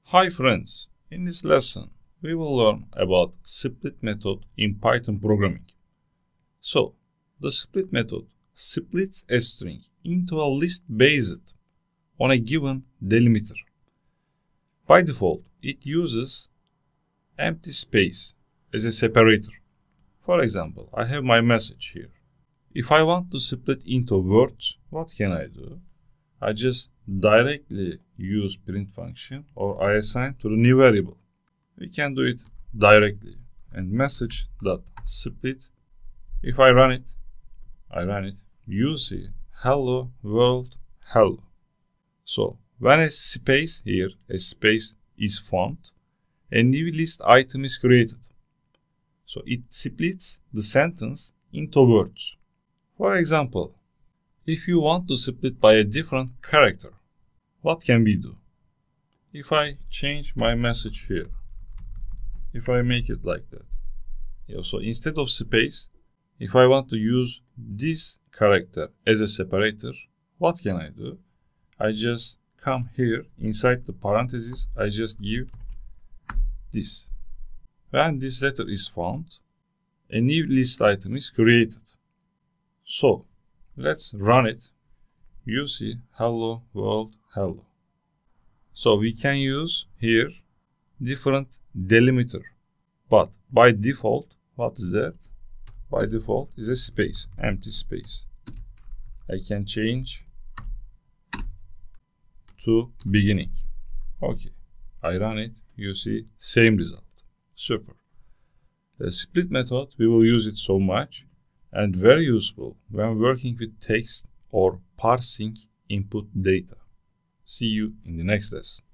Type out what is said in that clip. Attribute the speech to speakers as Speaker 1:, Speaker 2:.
Speaker 1: Hi friends, in this lesson we will learn about split method in Python programming. So, the split method splits a string into a list based on a given delimiter. By default, it uses empty space as a separator. For example, I have my message here. If I want to split into words, what can I do? I just directly use print function or I assign to the new variable. We can do it directly and message.split. If I run it, you see hello world hello. So when a space here, a space is found, a new list item is created. So it splits the sentence into words. For example, if you want to split by a different character, what can we do? If I change my message here, if I make it like that, so instead of space, if I want to use this character as a separator, what can I do? I just come here inside the parentheses, I just give this. When this letter is found, a new list item is created. So let's run it. You see hello world hello. So we can use here different delimiter. But by default, what is that? By default is a space, empty space. I can change to beginning. Okay, I run it. You see same result. Super. The split method, we will use it so much and very useful when working with text or parsing input data. See you in the next lesson.